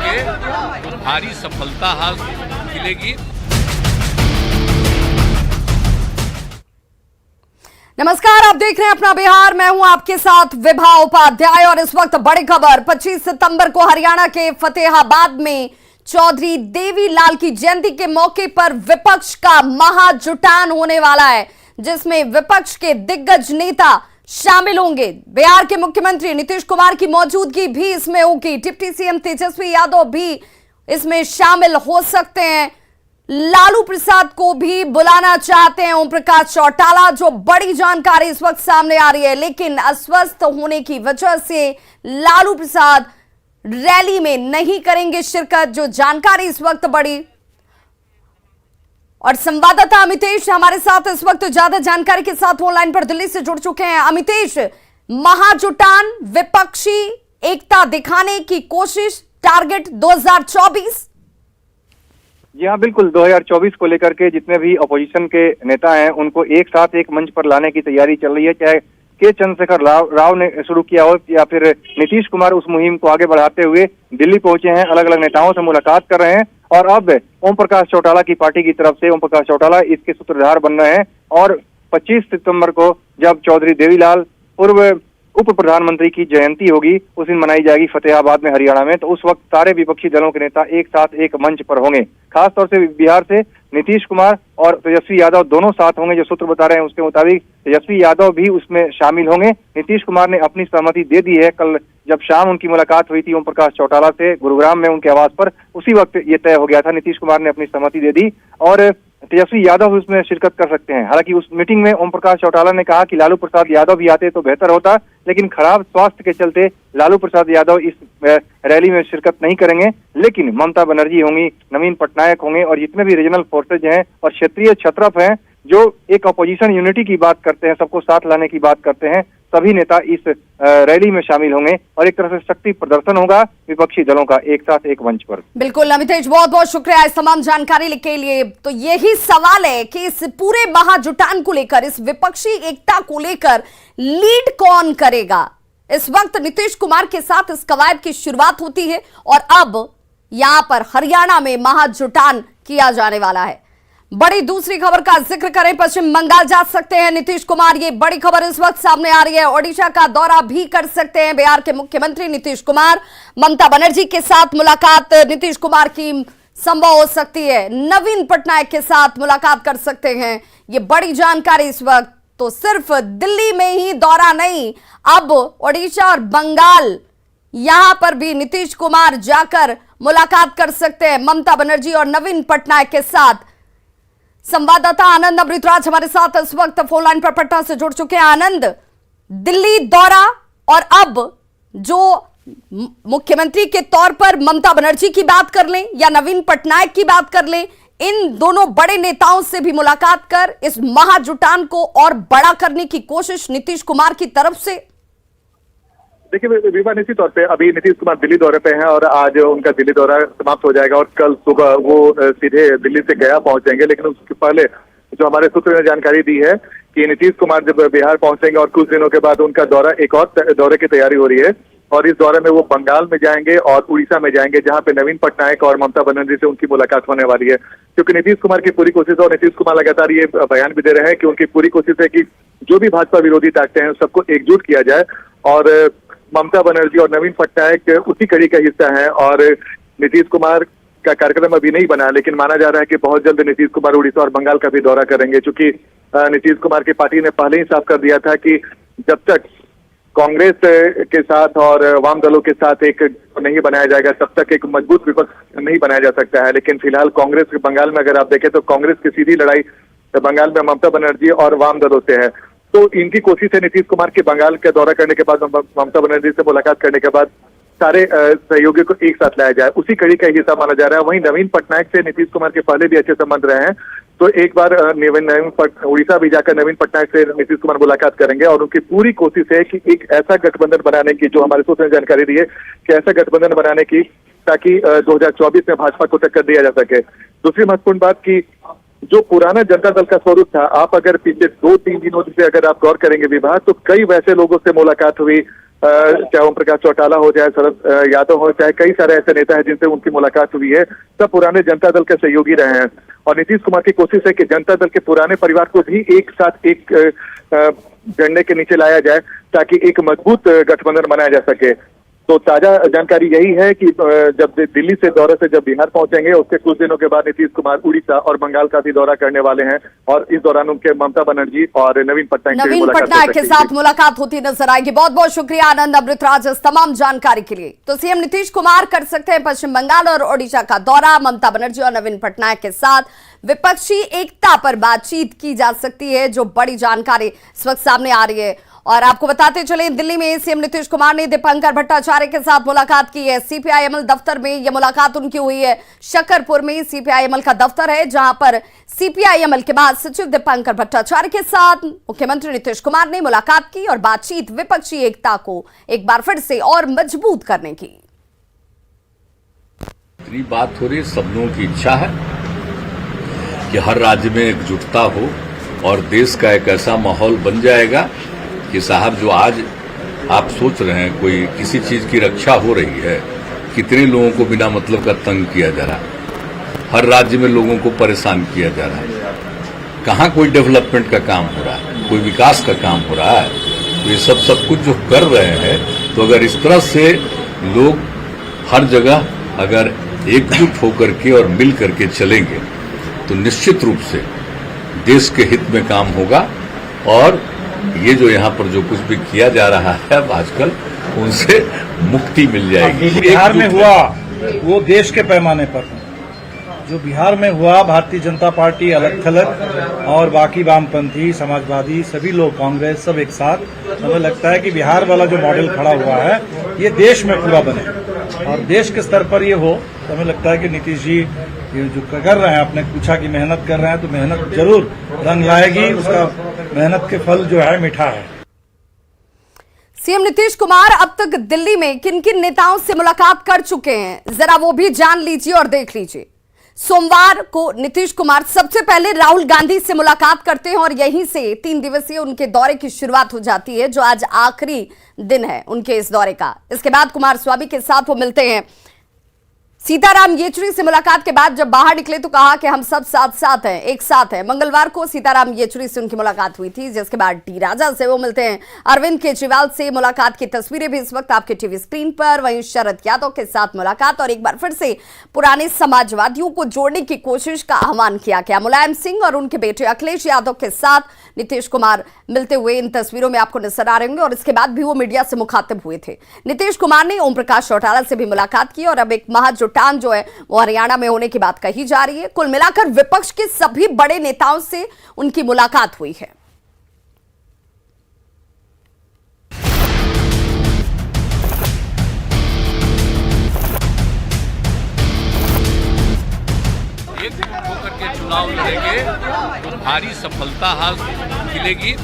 करेंगे तो भारी सफलता हासिल मिलेगी। नमस्कार, आप देख रहे हैं अपना बिहार। मैं हूं आपके साथ विभा उपाध्याय और इस वक्त बड़ी खबर। 25 सितंबर को हरियाणा के फतेहाबाद में चौधरी देवीलाल की जयंती के मौके पर विपक्ष का महाजुटान होने वाला है, जिसमें विपक्ष के दिग्गज नेता शामिल होंगे। बिहार के मुख्यमंत्री नीतीश कुमार की मौजूदगी भी इसमें होगी। डिप्टी सीएम तेजस्वी यादव भी इसमें शामिल हो सकते हैं। लालू प्रसाद को भी बुलाना चाहते हैं ओम प्रकाश चौटाला। जो बड़ी जानकारी इस वक्त सामने आ रही है, लेकिन अस्वस्थ होने की वजह से लालू प्रसाद रैली में नहीं करेंगे शिरकत, जो जानकारी इस वक्त बड़ी। और संवाददाता अमितेश हमारे साथ इस वक्त ज्यादा जानकारी के साथ ऑनलाइन पर दिल्ली से जुड़ चुके हैं। अमितेश, महाजुटान, विपक्षी एकता दिखाने की कोशिश, टारगेट 2024। जी हाँ, बिल्कुल 2024 को लेकर के जितने भी अपोजिशन के नेता हैं उनको एक साथ एक मंच पर लाने की तैयारी चल रही है। चाहे के चंद्रशेखर राव ने शुरू किया हो या फिर नीतीश कुमार उस मुहिम को आगे बढ़ाते हुए दिल्ली पहुंचे हैं, अलग अलग नेताओं से मुलाकात कर रहे हैं। और अब ओम प्रकाश चौटाला की पार्टी की तरफ से ओम प्रकाश चौटाला इसके सूत्रधार बन रहे हैं। और 25 सितंबर को जब चौधरी देवीलाल पूर्व उप प्रधानमंत्री की जयंती होगी, उस दिन मनाई जाएगी फतेहाबाद में हरियाणा में, तो उस वक्त सारे विपक्षी दलों के नेता एक साथ एक मंच पर होंगे। खासतौर से बिहार से नीतीश कुमार और तेजस्वी यादव दोनों साथ होंगे। जो सूत्र बता रहे हैं उसके मुताबिक तेजस्वी यादव भी उसमें शामिल होंगे। नीतीश कुमार ने अपनी सहमति दे दी है। कल जब शाम उनकी मुलाकात हुई थी ओम प्रकाश चौटाला से गुरुग्राम में उनके आवास पर, उसी वक्त ये तय हो गया था। नीतीश कुमार ने अपनी सहमति दे दी और तेजस्वी यादव उसमें शिरकत कर सकते हैं। हालांकि उस मीटिंग में ओम प्रकाश चौटाला ने कहा कि लालू प्रसाद यादव भी आते तो बेहतर होता, लेकिन खराब स्वास्थ्य के चलते लालू प्रसाद यादव इस रैली में शिरकत नहीं करेंगे। लेकिन ममता बनर्जी होंगी, नवीन पटनायक होंगे और जितने भी रीजनल फोर्सेज हैं और क्षेत्रीय छत्रप हैं जो एक अपोजिशन यूनिटी की बात करते हैं, सबको साथ लाने की बात करते हैं, सभी नेता इस रैली में शामिल होंगे और एक तरह से शक्ति प्रदर्शन होगा विपक्षी दलों का एक साथ एक मंच पर। बिल्कुल अमितेश, बहुत बहुत शुक्रिया इस तमाम जानकारी के लिए। तो यही सवाल है कि इस पूरे महाजुटान को लेकर, इस विपक्षी एकता को लेकर लीड कौन करेगा। इस वक्त नीतीश कुमार के साथ इस कवायद की शुरुआत होती है और अब यहां पर हरियाणा में महाजुटान किया जाने वाला है। बड़ी दूसरी खबर का जिक्र करें, पश्चिम बंगाल जा सकते हैं नीतीश कुमार। ये बड़ी खबर इस वक्त सामने आ रही है। ओडिशा का दौरा भी कर सकते हैं बिहार के मुख्यमंत्री नीतीश कुमार। ममता बनर्जी के साथ मुलाकात नीतीश कुमार की संभव हो सकती है। नवीन पटनायक के साथ मुलाकात कर सकते हैं। ये बड़ी जानकारी इस वक्त। तो सिर्फ दिल्ली में ही दौरा नहीं, अब ओडिशा और बंगाल यहां पर भी नीतीश कुमार जाकर मुलाकात कर सकते हैं ममता बनर्जी और नवीन पटनायक के साथ। संवाददाता आनंद अमृतराज हमारे साथ इस वक्त फोन लाइन पर पटना से जुड़ चुके हैं। आनंद, दिल्ली दौरा और अब जो मुख्यमंत्री के तौर पर ममता बनर्जी की बात कर लें या नवीन पटनायक की बात कर लें, इन दोनों बड़े नेताओं से भी मुलाकात कर इस महाजुटान को और बड़ा करने की कोशिश नीतीश कुमार की तरफ से। देखिए विभा, निश्चित तौर पे अभी नीतीश कुमार दिल्ली दौरे पे हैं और आज उनका दिल्ली दौरा समाप्त हो जाएगा और कल सुबह वो सीधे दिल्ली से गया पहुंचेंगे। लेकिन उसके पहले जो हमारे सूत्र ने जानकारी दी है कि नीतीश कुमार जब बिहार पहुंचेंगे और कुछ दिनों के बाद उनका दौरा, एक और दौरे की तैयारी हो रही है और इस दौरे में वो बंगाल में जाएंगे और उड़ीसा में जाएंगे, जहां पे नवीन पटनायक और ममता बनर्जी से उनकी मुलाकात होने वाली है। क्योंकि नीतीश कुमार की पूरी कोशिश, और नीतीश कुमार लगातार ये बयान भी दे रहे हैं कि उनकी पूरी कोशिश है कि जो भी भाजपा विरोधी ताकतें हैं सबको एकजुट किया जाए। और ममता बनर्जी और नवीन पटनायक उसी कड़ी का हिस्सा है और नीतीश कुमार का कार्यक्रम अभी नहीं बना, लेकिन माना जा रहा है कि बहुत जल्द नीतीश कुमार उड़ीसा और बंगाल का भी दौरा करेंगे। चूंकि नीतीश कुमार की पार्टी ने पहले ही साफ कर दिया था कि जब तक कांग्रेस के साथ और वाम दलों के साथ एक नहीं बनाया जाएगा तब तक एक मजबूत विपक्ष नहीं बनाया जा सकता है। लेकिन फिलहाल कांग्रेस बंगाल में अगर आप देखें तो कांग्रेस की सीधी लड़ाई बंगाल में ममता बनर्जी और वाम दलों से है। तो इनकी कोशिश है नीतीश कुमार के बंगाल का दौरा करने के बाद, ममता बनर्जी से मुलाकात करने के बाद सारे सहयोगियों को एक साथ लाया जाए, उसी कड़ी का हिस्सा माना जा रहा है। वहीं नवीन पटनायक से नीतीश कुमार के पहले भी अच्छे संबंध रहे हैं, तो एक बार उड़ीसा भी जाकर नवीन पटनायक से नीतीश कुमार मुलाकात करेंगे और उनकी पूरी कोशिश है कि एक ऐसा गठबंधन बनाने की, जो हमारे सूत्र ने जानकारी दी है कि ऐसा गठबंधन बनाने की ताकि 2024 में भाजपा को टक्कर दिया जा सके। दूसरी महत्वपूर्ण बात की जो पुराना जनता दल का स्वरूप था, आप अगर पिछले 2-3 दिनों से अगर आप गौर करेंगे विवाह, तो कई वैसे लोगों से मुलाकात हुई चाहे ओम प्रकाश चौटाला हो, चाहे शरद यादव हो, चाहे कई सारे ऐसे नेता हैं जिनसे उनकी मुलाकात हुई है, सब पुराने जनता दल के सहयोगी रहे हैं। और नीतीश कुमार की कोशिश है कि जनता दल के पुराने परिवार को भी एक साथ एक झंडे के नीचे लाया जाए ताकि एक मजबूत गठबंधन बनाया जा सके। तो ताजा जानकारी यही है कि जब दिल्ली से दौरे से जब बिहार पहुंचेंगे, उसके कुछ दिनों के बाद नीतीश कुमार उड़ीसा और बंगाल का भी दौरा करने वाले हैं और इस दौरान उनके ममता बनर्जी और नवीन पटनायक के साथ मुलाकात होती नजर आएगी। बहुत बहुत शुक्रिया आनंद अमृतराज इस तमाम जानकारी के लिए। तो सीएम नीतीश कुमार कर सकते हैं पश्चिम बंगाल और ओडिशा का दौरा, ममता बनर्जी और नवीन पटनायक के साथ विपक्षी एकता पर बातचीत की जा सकती है, जो बड़ी जानकारी इस वक्त सामने आ रही है। और आपको बताते चले, दिल्ली में सीएम नीतीश कुमार ने दीपंकर भट्टाचार्य के साथ मुलाकात की है। सीपीआईएमएल दफ्तर में यह मुलाकात उनकी हुई है। शकरपुर में सीपीआईएमएल का दफ्तर है, जहां पर सीपीआईएमएल के महासचिव दीपंकर भट्टाचार्य के साथ मुख्यमंत्री नीतीश कुमार ने मुलाकात की और बातचीत विपक्षी एकता को एक बार फिर से और मजबूत करने की। इतनी बात हो रही, सब लोगों की इच्छा है कि हर राज्य में एकजुटता हो और देश का एक ऐसा माहौल बन जाएगा कि साहब जो आज आप सोच रहे हैं कोई किसी चीज की रक्षा हो रही है, कितने लोगों को बिना मतलब का तंग किया जा रहा है, हर राज्य में लोगों को परेशान किया जा रहा है, कहाँ कोई डेवलपमेंट का काम हो रहा है, कोई विकास का काम हो रहा है। तो ये सब कुछ जो कर रहे हैं, तो अगर इस तरह से लोग हर जगह अगर एकजुट होकर के और मिल करके चलेंगे तो निश्चित रूप से देश के हित में काम होगा। और ये जो यहाँ पर जो कुछ भी किया जा रहा है आजकल, उनसे मुक्ति मिल जाएगी। बिहार में हुआ वो देश के पैमाने पर जो बिहार में हुआ, भारतीय जनता पार्टी अलग थलग और बाकी वामपंथी, समाजवादी, सभी लोग, कांग्रेस, सब एक साथ, हमें लगता है कि बिहार वाला जो मॉडल खड़ा हुआ है ये देश में पूरा बने और देश के स्तर पर ये हो। तो हमें लगता है कि नीतीश जी ये जो कर रहे हैं, आपने पूछा कि मेहनत कर रहे हैं, तो मेहनत जरूर रंग लाएगी, उसका मेहनत के फल जो है मीठा है। सीएम नीतीश कुमार अब तक दिल्ली में किन किन नेताओं से मुलाकात कर चुके हैं, जरा वो भी जान लीजिए और देख लीजिए। सोमवार को नीतीश कुमार सबसे पहले राहुल गांधी से मुलाकात करते हैं और यहीं से 3 दिवसीय उनके दौरे की शुरुआत हो जाती है, जो आज आखिरी दिन है उनके इस दौरे का। इसके बाद कुमारस्वामी के साथ वो मिलते हैं। सीताराम येचुरी से मुलाकात के बाद जब बाहर निकले तो कहा कि हम सब साथ साथ हैं, एक साथ हैं। मंगलवार को सीताराम येचुरी से उनकी मुलाकात हुई थी, जिसके बाद डी राजा से वो मिलते हैं। अरविंद केजरीवाल से मुलाकात की तस्वीरें भी इस वक्त आपके टीवी स्क्रीन पर। वहीं शरद यादव के साथ मुलाकात और एक बार फिर से पुराने समाजवादियों को जोड़ने की कोशिश का आह्वान किया गया। मुलायम सिंह और उनके बेटे अखिलेश यादव के साथ नीतीश कुमार मिलते हुए इन तस्वीरों में आपको नजर आ रहे होंगे। और इसके बाद भी वो मीडिया से मुखातिब हुए थे। नीतीश कुमार ने ओम प्रकाश चौटाला से भी मुलाकात की और अब एक महाजुटान जो है वो हरियाणा में होने की बात कही जा रही है। कुल मिलाकर विपक्ष के सभी बड़े नेताओं से उनकी मुलाकात हुई है। एक होकर के चुनाव लड़ेंगे तो भारी सफलता हासिल मिलेगी।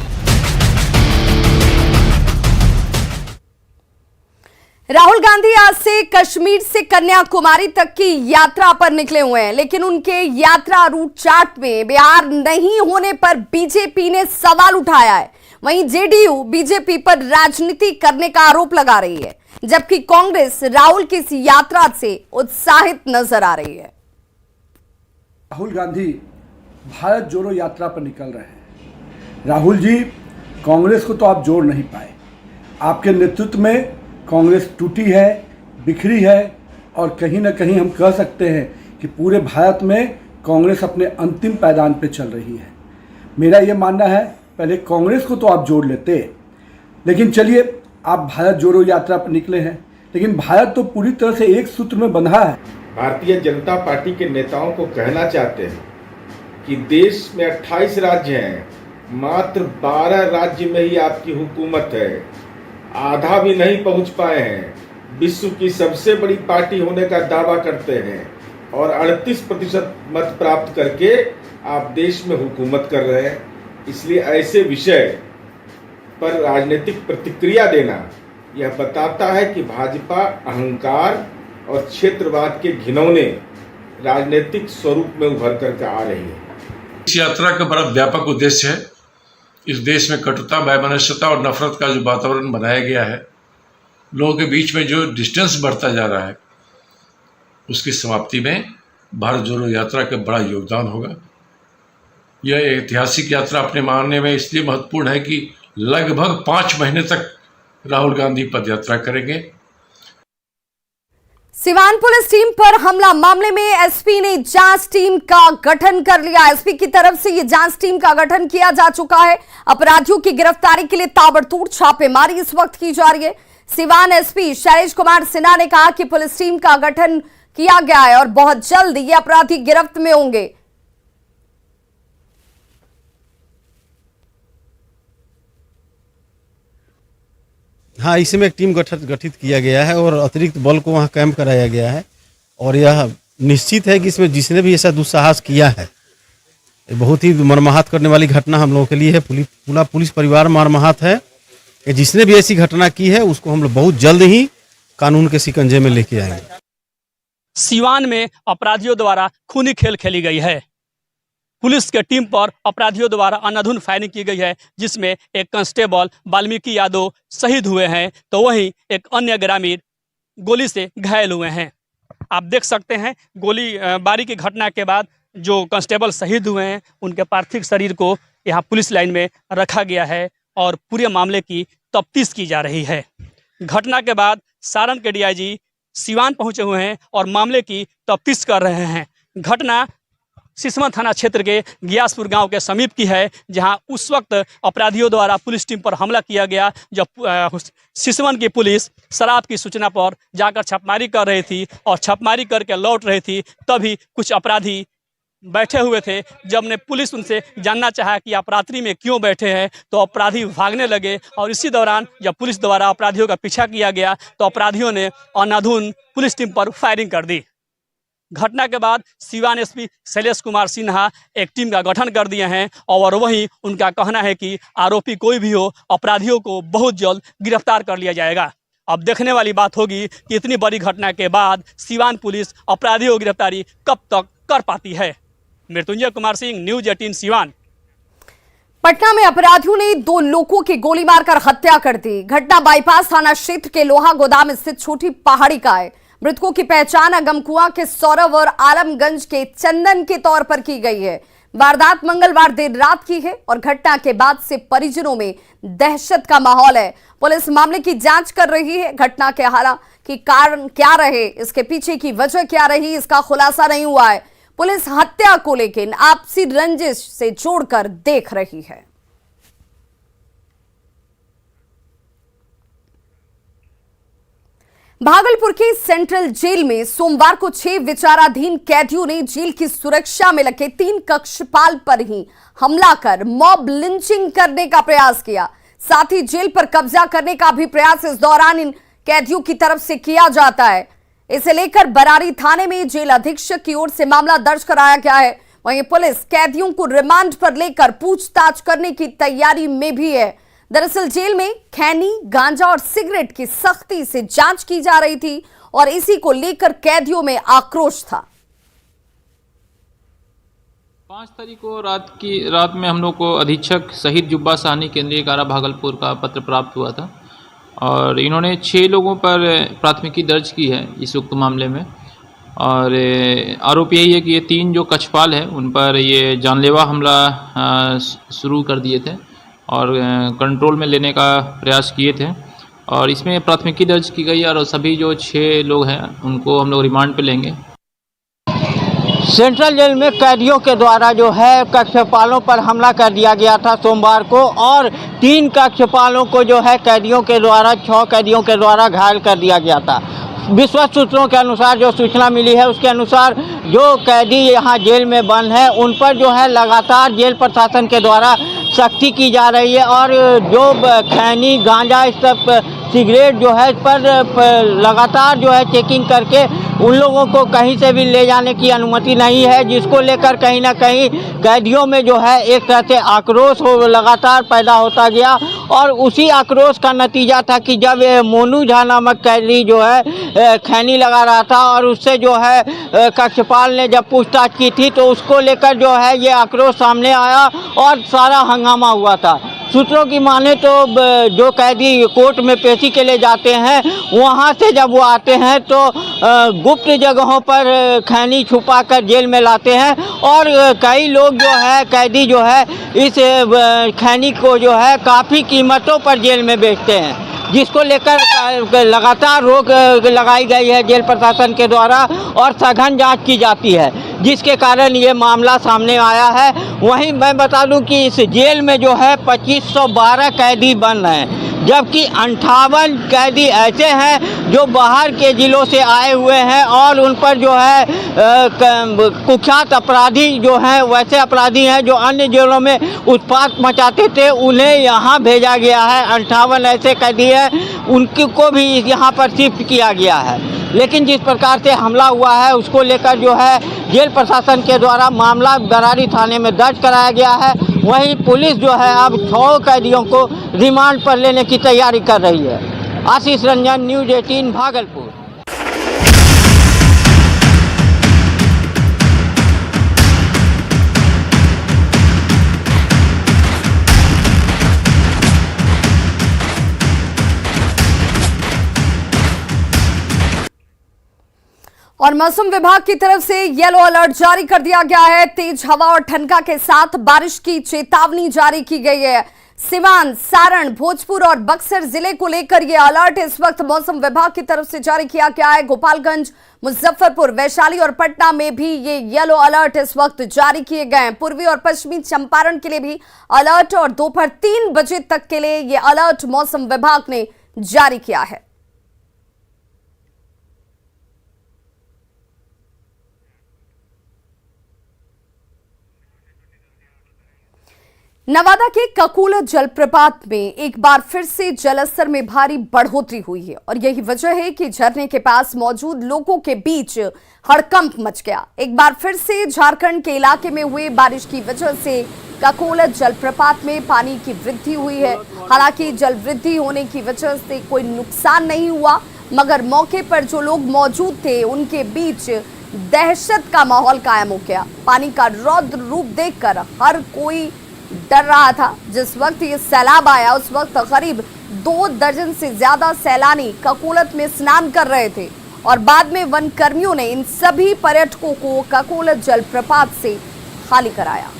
राहुल गांधी आज से कश्मीर से कन्याकुमारी तक की यात्रा पर निकले हुए हैं, लेकिन उनके यात्रा रूट चार्ट में बिहार नहीं होने पर बीजेपी ने सवाल उठाया है। वहीं जेडीयू बीजेपी पर राजनीति करने का आरोप लगा रही है, जबकि कांग्रेस राहुल की इस यात्रा से उत्साहित नजर आ रही है। राहुल गांधी भारत जोड़ो यात्रा पर निकल रहे हैं। राहुल जी, कांग्रेस को तो आप जोड़ नहीं पाए। आपके नेतृत्व में कांग्रेस टूटी है, बिखरी है और कहीं ना कहीं हम कह सकते हैं कि पूरे भारत में कांग्रेस अपने अंतिम पायदान पे चल रही है। मेरा ये मानना है पहले कांग्रेस को तो आप जोड़ लेते, लेकिन चलिए आप भारत जोड़ो यात्रा पर निकले हैं, लेकिन भारत तो पूरी तरह से एक सूत्र में बंधा है। भारतीय जनता पार्टी के नेताओं को कहना चाहते हैं कि देश में 28 राज्य हैं, मात्र 12 राज्य में ही आपकी हुकूमत है, आधा भी नहीं पहुंच पाए हैं। विश्व की सबसे बड़ी पार्टी होने का दावा करते हैं और 38% मत प्राप्त करके आप देश में हुकूमत कर रहे हैं। इसलिए ऐसे विषय पर राजनीतिक प्रतिक्रिया देना यह बताता है कि भाजपा अहंकार और क्षेत्रवाद के घिनौने राजनीतिक स्वरूप में उभर करके आ रही है। इस यात्रा का बड़ा व्यापक उद्देश्य है इस देश में कटुता, वैमनस्यता और नफरत का जो वातावरण बनाया गया है लोगों के बीच में जो डिस्टेंस बढ़ता जा रहा है उसकी समाप्ति में भारत जोड़ो यात्रा का बड़ा योगदान होगा। यह ऐतिहासिक यात्रा अपने मानने में इसलिए महत्वपूर्ण है कि लगभग 5 महीने तक राहुल गांधी पदयात्रा करेंगे। सिवान पुलिस टीम पर हमला मामले में एसपी ने जांच टीम का गठन कर लिया। एसपी की तरफ से यह जांच टीम का गठन किया जा चुका है। अपराधियों की गिरफ्तारी के लिए ताबड़तोड़ छापेमारी इस वक्त की जा रही है। सिवान एसपी शैलेश कुमार सिन्हा ने कहा कि पुलिस टीम का गठन किया गया है और बहुत जल्द ये अपराधी गिरफ्त में होंगे। हाँ, इसमें एक टीम गठित किया गया है और अतिरिक्त बल को वहाँ कैंप कराया गया है और यह निश्चित है कि इसमें जिसने भी ऐसा दुस्साहस किया है, बहुत ही मर्माहत करने वाली घटना हम लोगों के लिए है। पूरा पुलिस परिवार मर्माहत है कि जिसने भी ऐसी घटना की है उसको हम लोग बहुत जल्द ही कानून के शिकंजे में लेके आएंगे। सिवान में अपराधियों द्वारा खूनी खेल खेली गई है। पुलिस के टीम पर अपराधियों द्वारा अंधाधुंध फायरिंग की गई है, जिसमें एक कांस्टेबल वाल्मीकि यादव शहीद हुए हैं तो वहीं एक अन्य ग्रामीण गोली से घायल हुए हैं। आप देख सकते हैं गोलीबारी की घटना के बाद जो कांस्टेबल शहीद हुए हैं उनके पार्थिव शरीर को यहाँ पुलिस लाइन में रखा गया है और पूरे मामले की तफ्तीश की जा रही है। घटना के बाद सारण के डीआईजी सिवान पहुंचे हुए हैं और मामले की तफ्तीश कर रहे हैं। घटना सिसवन थाना क्षेत्र के गियासपुर गांव के समीप की है, जहां उस वक्त अपराधियों द्वारा पुलिस टीम पर हमला किया गया जब सिसवन की पुलिस शराब की सूचना पर जाकर छापेमारी कर रही थी और छापेमारी करके लौट रही थी। तभी कुछ अपराधी बैठे हुए थे। जब ने पुलिस उनसे जानना चाहा कि आप रात्रि में क्यों बैठे हैं तो अपराधी भागने लगे और इसी दौरान जब पुलिस द्वारा अपराधियों का पीछा किया गया तो अपराधियों ने अंधाधुंध पुलिस टीम पर फायरिंग कर दी। घटना के बाद सिवान एसपी शैलेश कुमार सिन्हा एक टीम का गठन कर दिए हैं और वहीं उनका कहना है कि आरोपी कोई भी हो, अपराधियों को बहुत जल्द गिरफ्तार कर लिया जाएगा। अब देखने वाली बात होगी कि इतनी बड़ी घटना के बाद सिवान पुलिस अपराधियों की गिरफ्तारी कब तक कर पाती है। मृत्युंजय कुमार सिंह, न्यूज 18 सिवान। पटना में अपराधियों ने 2 लोगों की गोली मारकर हत्या कर दी। घटना बाईपास थाना क्षेत्र के लोहा गोदाम स्थित छोटी पहाड़ी का है। मृतकों की पहचान अगमकुआं के सौरभ और आलमगंज के चंदन के तौर पर की गई है। वारदात मंगलवार देर रात की है और घटना के बाद से परिजनों में दहशत का माहौल है। पुलिस मामले की जांच कर रही है। घटना के हालांकि कारण क्या रहे, इसके पीछे की वजह क्या रही, इसका खुलासा नहीं हुआ है। पुलिस हत्या को लेकिन आपसी रंजिश से जोड़कर देख रही है। भागलपुर की सेंट्रल जेल में सोमवार को 6 विचाराधीन कैदियों ने जेल की सुरक्षा में लगे 3 कक्षपाल पर ही हमला कर मॉब लिंचिंग करने का प्रयास किया। साथ ही जेल पर कब्जा करने का भी प्रयास इस दौरान इन कैदियों की तरफ से किया जाता है। इसे लेकर बरारी थाने में जेल अधीक्षक की ओर से मामला दर्ज कराया गया है। वहीं पुलिस कैदियों को रिमांड पर लेकर पूछताछ करने की तैयारी में भी है। दरअसल जेल में खैनी, गांजा और सिगरेट की सख्ती से जांच की जा रही थी और इसी को लेकर कैदियों में आक्रोश था। 5 तारीख को रात में हम लोग को अधीक्षक शहीद जुब्बा साहनी केंद्रीय कारा भागलपुर का पत्र प्राप्त हुआ था और इन्होंने 6 लोगों पर प्राथमिकी दर्ज की है इस उक्त मामले में। और आरोप यही है कि ये 3 जो कक्षपाल हैं उन पर ये जानलेवा हमला शुरू कर दिए थे और कंट्रोल में लेने का प्रयास किए थे और इसमें प्राथमिकी दर्ज की गई और सभी जो 6 लोग हैं उनको हम लोग रिमांड पे लेंगे। सेंट्रल जेल में कैदियों के द्वारा जो है कक्षपालों पर हमला कर दिया गया था सोमवार को और 3 कक्षपालों को जो है कैदियों के द्वारा 6 कैदियों के द्वारा घायल कर दिया गया था। विश्वस्त सूत्रों के अनुसार जो सूचना मिली है उसके अनुसार जो कैदी यहाँ जेल में बंद है उन पर जो है लगातार जेल प्रशासन के द्वारा सख्ती की जा रही है और जो खैनी, गांजा, इस सब सिगरेट जो है इस पर लगातार जो है चेकिंग करके उन लोगों को कहीं से भी ले जाने की अनुमति नहीं है, जिसको लेकर कहीं ना कहीं कैदियों में जो है एक तरह से आक्रोश लगातार पैदा होता गया और उसी आक्रोश का नतीजा था कि जब मोनू झा नामक कैदी जो है खैनी लगा रहा था और उससे जो है कक्षपाल ने जब पूछताछ की थी तो उसको लेकर जो है ये आक्रोश सामने आया और सारा हंगामा हुआ था। सूत्रों की माने तो जो कैदी कोर्ट में पेशी के लिए जाते हैं, वहाँ से जब वो आते हैं तो गुप्त जगहों पर खैनी छुपा कर जेल में लाते हैं और कई लोग जो है कैदी जो है इस खैनी को जो है काफ़ी कीमतों पर जेल में बेचते हैं, जिसको लेकर लगातार रोक लगाई गई है जेल प्रशासन के द्वारा और सघन जांच की जाती है, जिसके कारण ये मामला सामने आया है। वहीं मैं बता दूं कि इस जेल में जो है 2512 कैदी बंद हैं, जबकि 58 कैदी ऐसे हैं जो बाहर के ज़िलों से आए हुए हैं और उन पर जो है कुख्यात अपराधी जो हैं, वैसे अपराधी हैं जो अन्य जेलों में उत्पात मचाते थे, उन्हें यहाँ भेजा गया है। 58 ऐसे कैदी हैं, उनको भी यहाँ पर शिफ्ट किया गया है। लेकिन जिस प्रकार से हमला हुआ है उसको लेकर जो है जेल प्रशासन के द्वारा मामला बरारी थाने में दर्ज कराया गया है। वहीं पुलिस जो है अब 6 कैदियों को रिमांड पर लेने की तैयारी कर रही है। आशीष रंजन, न्यूज़ 18 भागलपुर। और मौसम विभाग की तरफ से येलो अलर्ट जारी कर दिया गया है। तेज हवा और ठनका के साथ बारिश की चेतावनी जारी की गई है। सिवान, सारण, भोजपुर और बक्सर जिले को लेकर यह अलर्ट इस वक्त मौसम विभाग की तरफ से जारी किया गया है। गोपालगंज, मुजफ्फरपुर, वैशाली और पटना में भी ये येलो अलर्ट इस वक्त जारी किए गए हैं। पूर्वी और पश्चिमी चंपारण के लिए भी अलर्ट और दोपहर 3 बजे तक के लिए ये अलर्ट मौसम विभाग ने जारी किया है। नवादा के ककोला जलप्रपात में एक बार फिर से जलस्तर में भारी बढ़ोतरी हुई है और यही वजह है कि झरने के पास मौजूद लोगों के बीच हड़कंप मच गया। एक बार फिर से झारखंड के इलाके में हुए बारिश की वजह से ककोला जलप्रपात में पानी की वृद्धि हुई है। हालांकि जल वृद्धि होने की वजह से कोई नुकसान नहीं हुआ, मगर मौके पर जो लोग मौजूद थे उनके बीच दहशत का माहौल कायम हो गया। पानी का रौद्र रूप देखकर हर कोई डर रहा था। जिस वक्त ये सैलाब आया उस वक्त करीब 2 दर्जन से ज्यादा सैलानी ककोलत में स्नान कर रहे थे और बाद में वन कर्मियों ने इन सभी पर्यटकों को ककोलत जलप्रपात से खाली कराया।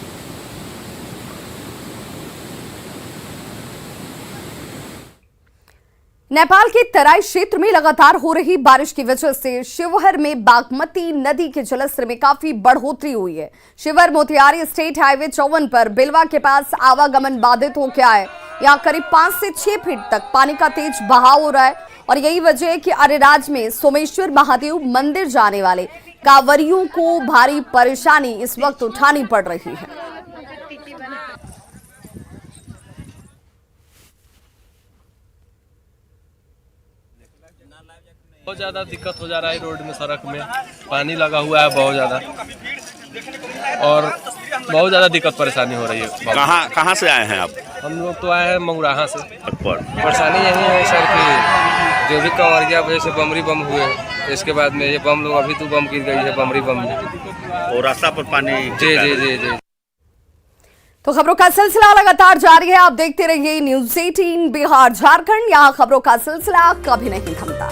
नेपाल के तराई क्षेत्र में लगातार हो रही बारिश की वजह से शिवहर में बागमती नदी के जलस्तर में काफी बढ़ोतरी हुई है। शिवहर मोतिहारी स्टेट हाईवे 54 पर बिलवा के पास आवागमन बाधित हो गया है। यहाँ करीब 5 से 6 फीट तक पानी का तेज बहाव हो रहा है और यही वजह है कि अरेराज में सोमेश्वर महादेव मंदिर जाने वाले कांवरियों को भारी परेशानी इस वक्त उठानी पड़ रही है। बहुत ज़्यादा दिक्कत हो जा रहा है रोड में, सड़क में पानी लगा हुआ है बहुत ज़्यादा और बहुत ज़्यादा दिक्कत परेशानी हो रही है। कहाँ से आए हैं आप? हम लोग तो आए हैं मंगुराहा से। परेशानी यही है सर कि जो भी कांवरिया वजह से बमरी बम हुए, इसके बाद में ये बम लोग अभी तो बम गिर गई है बमरी बम और रास्ता पर पानी। जी जी जी जी। तो खबरों का सिलसिला लगातार जारी है। आप देखते रहिए न्यूज़ 18 बिहार झारखंड। यहाँ खबरों का सिलसिला कभी नहीं थमता।